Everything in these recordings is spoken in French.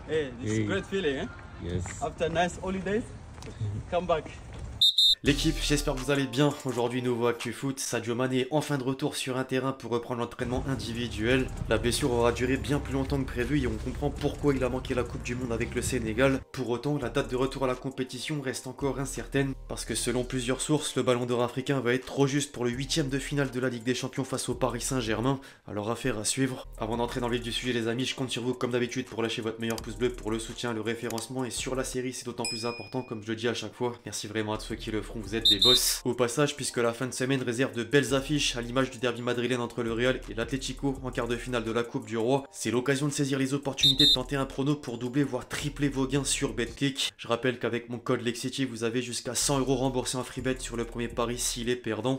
Hey, this is a great feeling, eh? Yes. After nice holidays, come back. L'équipe, j'espère que vous allez bien. Aujourd'hui, nouveau Actu Foot. Sadio Mané est enfin de retour sur un terrain pour reprendre l'entraînement individuel. La blessure aura duré bien plus longtemps que prévu et on comprend pourquoi il a manqué la Coupe du Monde avec le Sénégal. Pour autant, la date de retour à la compétition reste encore incertaine parce que selon plusieurs sources, le Ballon d'Or africain va être trop juste pour le 8e de finale de la Ligue des Champions face au Paris Saint-Germain. Alors affaire à suivre. Avant d'entrer dans le vif du sujet les amis, je compte sur vous comme d'habitude pour lâcher votre meilleur pouce bleu pour le soutien, le référencement et sur la série c'est d'autant plus important comme je le dis à chaque fois. Merci vraiment à tous ceux qui le feront, vous êtes des boss. Au passage, puisque la fin de semaine réserve de belles affiches à l'image du derby madrilène entre le Real et l'Atlético en quart de finale de la Coupe du Roi, c'est l'occasion de saisir les opportunités de tenter un prono pour doubler voire tripler vos gains sur BetClick. Je rappelle qu'avec mon code LEXCITY, vous avez jusqu'à 100 € remboursés en free bet sur le premier pari s'il est perdant.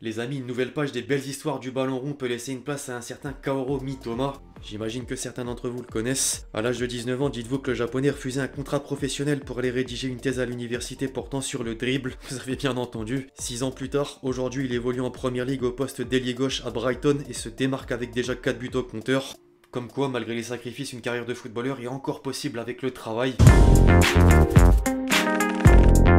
Les amis, une nouvelle page des belles histoires du ballon rond peut laisser une place à un certain Kaoru Mitoma. J'imagine que certains d'entre vous le connaissent. À l'âge de 19 ans, dites-vous que le japonais refusait un contrat professionnel pour aller rédiger une thèse à l'université portant sur le dribble. Vous avez bien entendu. 6 ans plus tard, aujourd'hui il évolue en première ligue au poste d'ailier gauche à Brighton et se démarque avec déjà 4 buts au compteur. Comme quoi, malgré les sacrifices, une carrière de footballeur est encore possible avec le travail.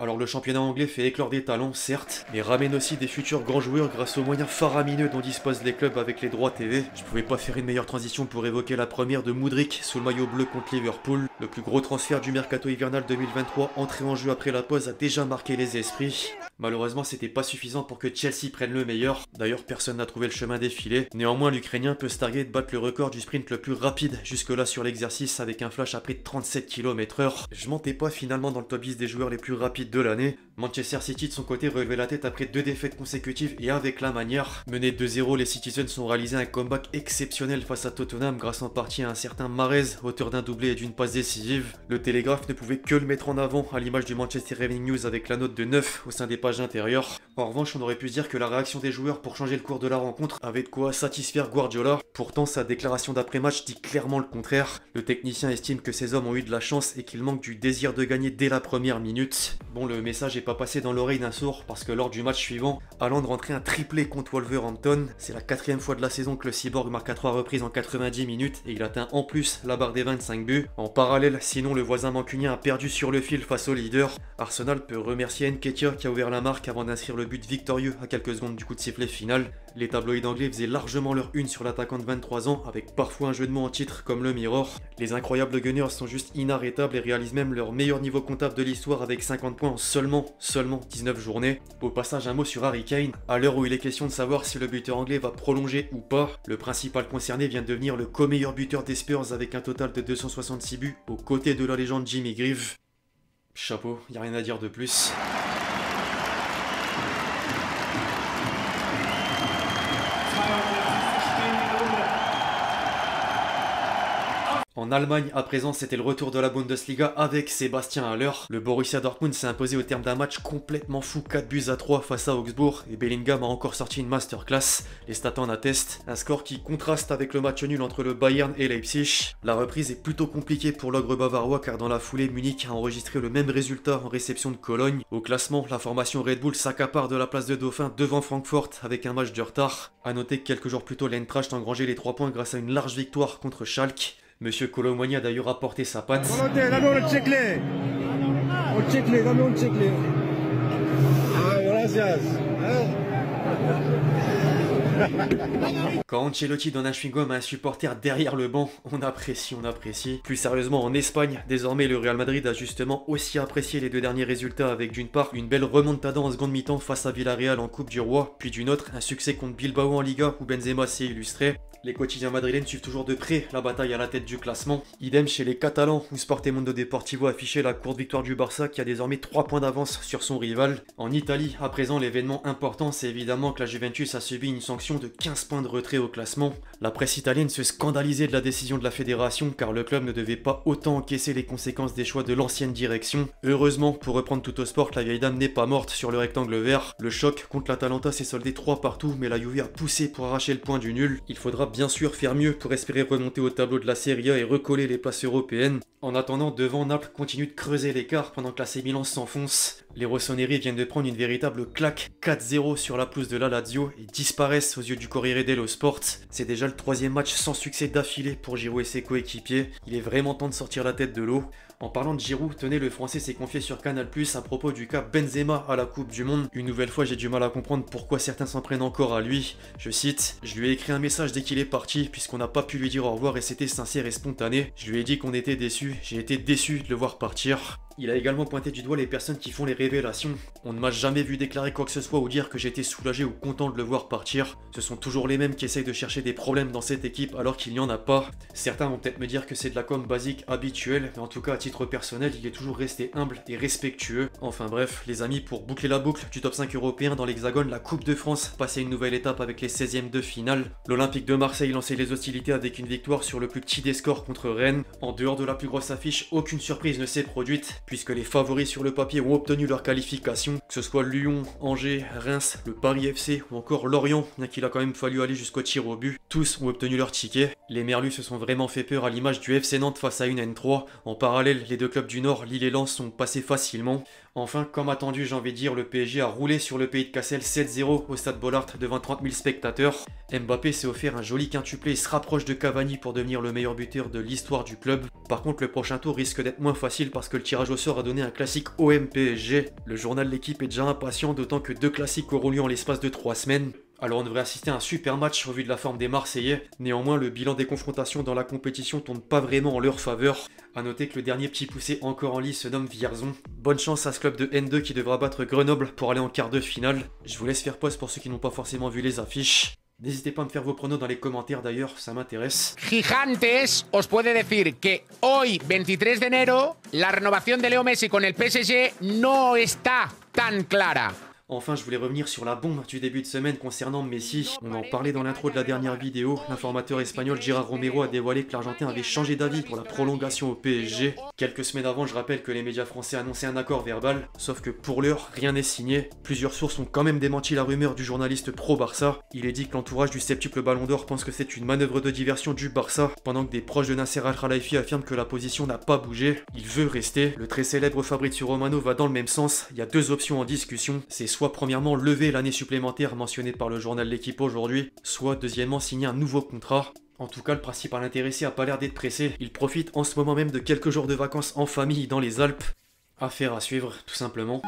Alors le championnat anglais fait éclore des talents, certes, mais ramène aussi des futurs grands joueurs grâce aux moyens faramineux dont disposent les clubs avec les droits TV. Je pouvais pas faire une meilleure transition pour évoquer la première de Mudryk sous le maillot bleu contre Liverpool. Le plus gros transfert du mercato hivernal 2023, entré en jeu après la pause, a déjà marqué les esprits. Malheureusement, c'était pas suffisant pour que Chelsea prenne le meilleur. D'ailleurs, personne n'a trouvé le chemin défilé. Néanmoins, l'Ukrainien peut se targuer de battre le record du sprint le plus rapide jusque-là sur l'exercice avec un flash à près de 37 km/h. Je mentais pas finalement dans le top 10 des joueurs les plus rapides de l'année. Manchester City de son côté relevait la tête après 2 défaites consécutives et avec la manière. Menés 2-0, les Citizens ont réalisé un comeback exceptionnel face à Tottenham grâce en partie à un certain Mahrez, auteur d'un doublé et d'une passe décisive. Le Télégraphe ne pouvait que le mettre en avant à l'image du Manchester Evening News avec la note de 9 au sein des pages intérieures. En revanche, on aurait pu se dire que la réaction des joueurs pour changer le cours de la rencontre avait de quoi satisfaire Guardiola. Pourtant, sa déclaration d'après-match dit clairement le contraire. Le technicien estime que ces hommes ont eu de la chance et qu'il manque du désir de gagner dès la première minute. Bon, le message n'est pas passé dans l'oreille d'un sourd parce que lors du match suivant, Haaland rentrait un triplé contre Wolverhampton. C'est la 4e fois de la saison que le Cyborg marque à 3 reprises en 90 minutes et il atteint en plus la barre des 25 buts. En parallèle, sinon le voisin mancunien a perdu sur le fil face au leader. Arsenal peut remercier Nketiah qui a ouvert la marque avant d'inscrire le but victorieux à quelques secondes du coup de sifflet final. Les tabloïds anglais faisaient largement leur une sur l'attaquant de 23 ans avec parfois un jeu de mots en titre comme le Mirror. Les incroyables Gunners sont juste inarrêtables et réalisent même leur meilleur niveau comptable de l'histoire avec 50 points en seulement 19 journées. Au passage un mot sur Harry Kane. À l'heure où il est question de savoir si le buteur anglais va prolonger ou pas, le principal concerné vient de devenir le co-meilleur buteur des Spurs avec un total de 266 buts aux côtés de la légende Jimmy Greaves. Chapeau, y a rien à dire de plus. En Allemagne, à présent, c'était le retour de la Bundesliga avec Sébastien Haller. Le Borussia Dortmund s'est imposé au terme d'un match complètement fou, 4-3 face à Augsbourg, et Bellingham a encore sorti une masterclass. Les stats en attestent, un score qui contraste avec le match nul entre le Bayern et Leipzig. La reprise est plutôt compliquée pour l'ogre bavarois car dans la foulée, Munich a enregistré le même résultat en réception de Cologne. Au classement, la formation Red Bull s'accapare de la place de Dauphin devant Francfort avec un match de retard. A noter que quelques jours plus tôt, l'Eintracht a engrangé les 3 points grâce à une large victoire contre Schalke. Monsieur Colomboigny a d'ailleurs apporté sa patte. Quand Ancelotti donne un chewing-gum à un supporter derrière le banc, on apprécie. Plus sérieusement, en Espagne, désormais le Real Madrid a justement aussi apprécié les 2 derniers résultats avec d'une part une belle remontada en seconde mi-temps face à Villarreal en Coupe du Roi, puis d'une autre un succès contre Bilbao en Liga où Benzema s'est illustré. Les quotidiens madrilènes suivent toujours de près la bataille à la tête du classement. Idem chez les Catalans où Sportimundo Deportivo affichait la courte victoire du Barça qui a désormais 3 points d'avance sur son rival. En Italie, à présent l'événement important c'est évidemment que la Juventus a subi une sanction de 15 points de retrait au classement. La presse italienne se scandalisait de la décision de la fédération car le club ne devait pas autant encaisser les conséquences des choix de l'ancienne direction. Heureusement, pour reprendre tout au sport, la vieille dame n'est pas morte sur le rectangle vert. Le choc contre l'Atalanta s'est soldé 3 partout mais la Juve a poussé pour arracher le point du nul. Il faudra bien sûr faire mieux pour espérer remonter au tableau de la Serie A et recoller les places européennes. En attendant, devant, Naples continue de creuser l'écart pendant que la l'AC Milan s'enfonce. Les rossoneri viennent de prendre une véritable claque 4-0 sur la pelouse de la Lazio et disparaissent aux yeux du Corriere dello Sport. C'est déjà le 3e match sans succès d'affilée pour Giroud et ses coéquipiers. Il est vraiment temps de sortir la tête de l'eau. En parlant de Giroud, tenez, le français s'est confié sur Canal+ à propos du cas Benzema à la Coupe du Monde. Une nouvelle fois, j'ai du mal à comprendre pourquoi certains s'en prennent encore à lui. Je cite, « Je lui ai écrit un message dès qu'il est parti, puisqu'on n'a pas pu lui dire au revoir et c'était sincère et spontané. Je lui ai dit qu'on était déçus, j'ai été déçu de le voir partir. » Il a également pointé du doigt les personnes qui font les révélations. On ne m'a jamais vu déclarer quoi que ce soit ou dire que j'étais soulagé ou content de le voir partir. Ce sont toujours les mêmes qui essayent de chercher des problèmes dans cette équipe alors qu'il n'y en a pas. Certains vont peut-être me dire que c'est de la com basique habituelle, mais en tout cas à titre personnel, il est toujours resté humble et respectueux. Enfin bref, les amis, pour boucler la boucle du top 5 européen dans l'Hexagone, la Coupe de France passait une nouvelle étape avec les 16e de finale. L'Olympique de Marseille lançait les hostilités avec une victoire sur le plus petit des scores contre Rennes. En dehors de la plus grosse affiche, aucune surprise ne s'est produite, puisque les favoris sur le papier ont obtenu leur qualification, que ce soit Lyon, Angers, Reims, le Paris FC ou encore Lorient, bien qu'il a quand même fallu aller jusqu'au tir au but. Tous ont obtenu leur ticket. Les Merlus se sont vraiment fait peur à l'image du FC Nantes face à une N3. En parallèle, les deux clubs du Nord, Lille et Lens, sont passés facilement. Enfin, comme attendu, j'ai envie de dire, le PSG a roulé sur le pays de Cassel 7-0 au stade Bollaert devant 30 000 spectateurs. Mbappé s'est offert un joli quintuplé et se rapproche de Cavani pour devenir le meilleur buteur de l'histoire du club. Par contre, le prochain tour risque d'être moins facile parce que le tirage au sort a donné un classique OM-PSG. Le journal de l'équipe est déjà impatient, d'autant que 2 classiques auront lieu en l'espace de 3 semaines. Alors on devrait assister à un super match au vu de la forme des Marseillais. Néanmoins, le bilan des confrontations dans la compétition tourne pas vraiment en leur faveur. A noter que le dernier petit poussé encore en lice se nomme Vierzon. Bonne chance à ce club de N2 qui devra battre Grenoble pour aller en quart de finale. Je vous laisse faire pause pour ceux qui n'ont pas forcément vu les affiches. N'hésitez pas à me faire vos pronos dans les commentaires d'ailleurs, ça m'intéresse. Gigantes os puede decir que hoy, 23 de enero, la renovación de Leo Messi con el PSG no está tan clara. Enfin, je voulais revenir sur la bombe du début de semaine concernant Messi. On en parlait dans l'intro de la dernière vidéo. L'informateur espagnol Gerard Romero a dévoilé que l'Argentin avait changé d'avis pour la prolongation au PSG. Quelques semaines avant, je rappelle que les médias français annonçaient un accord verbal. Sauf que pour l'heure, rien n'est signé. Plusieurs sources ont quand même démenti la rumeur du journaliste pro-Barça. Il est dit que l'entourage du septuple Ballon d'Or pense que c'est une manœuvre de diversion du Barça, pendant que des proches de Nasser Al-Khelaifi affirment que la position n'a pas bougé. Il veut rester. Le très célèbre Fabrizio Romano va dans le même sens. Il y a 2 options en discussion. C'est soit premièrement lever l'année supplémentaire mentionnée par le journal L'Équipe aujourd'hui, soit deuxièmement signer un nouveau contrat. En tout cas, le principal intéressé a pas l'air d'être pressé. Il profite en ce moment même de quelques jours de vacances en famille dans les Alpes. Affaire à suivre, tout simplement.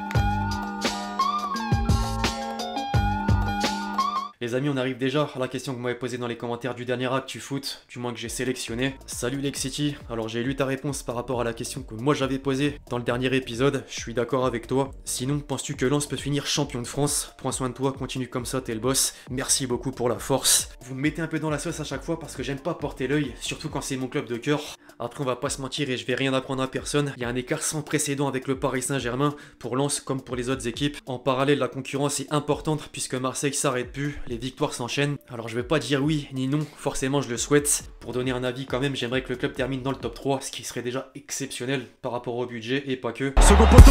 Les amis, on arrive déjà à la question que vous m'avez posée dans les commentaires du dernier Actu Foot, du moins que j'ai sélectionné. Salut Lexity, alors j'ai lu ta réponse par rapport à la question que moi j'avais posée dans le dernier épisode, je suis d'accord avec toi. Sinon, penses-tu que Lens peut finir champion de France? Prends soin de toi, continue comme ça, t'es le boss. Merci beaucoup pour la force. Vous me mettez un peu dans la sauce à chaque fois parce que j'aime pas porter l'œil, surtout quand c'est mon club de cœur. Après, on va pas se mentir et je vais rien apprendre à personne. Il y a un écart sans précédent avec le Paris Saint-Germain, pour Lens comme pour les autres équipes. En parallèle, la concurrence est importante puisque Marseille s'arrête plus, les victoires s'enchaînent. Alors je vais pas dire oui ni non, forcément je le souhaite. Pour donner un avis quand même, j'aimerais que le club termine dans le top 3, ce qui serait déjà exceptionnel par rapport au budget et pas que. Second poteau,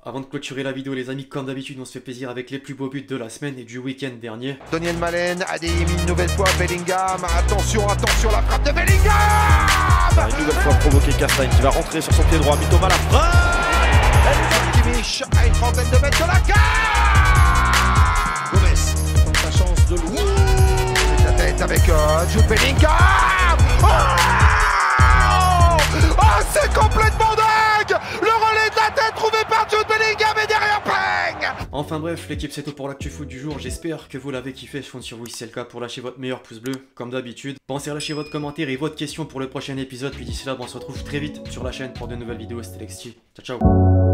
Avant de clôturer la vidéo les amis, comme d'habitude on se fait plaisir avec les plus beaux buts de la semaine et du week-end dernier. Daniel Malen, Adeyemi une nouvelle fois, Bellingham, attention, attention, la frappe de Bellingham. Une nouvelle fois provoqué Castagne qui va rentrer sur son pied droit, Mitoma la frappe. Kimmich à une trentaine de mètres de la carte. Gomez tente sa chance de loin. La tête avec Jude Bellingham. Oh, c'est complètement dingue. Le relais de la tête trouvé par Jude Bellingham et derrière Peng. Enfin bref, l'équipe c'est tout pour l'actu foot du jour, j'espère que vous l'avez kiffé, je compte sur vous si c'est le cas pour lâcher votre meilleur pouce bleu, comme d'habitude. Pensez à lâcher votre commentaire et votre question pour le prochain épisode, puis d'ici là, on se retrouve très vite sur la chaîne pour de nouvelles vidéos, c'était Lexity. Ciao ciao.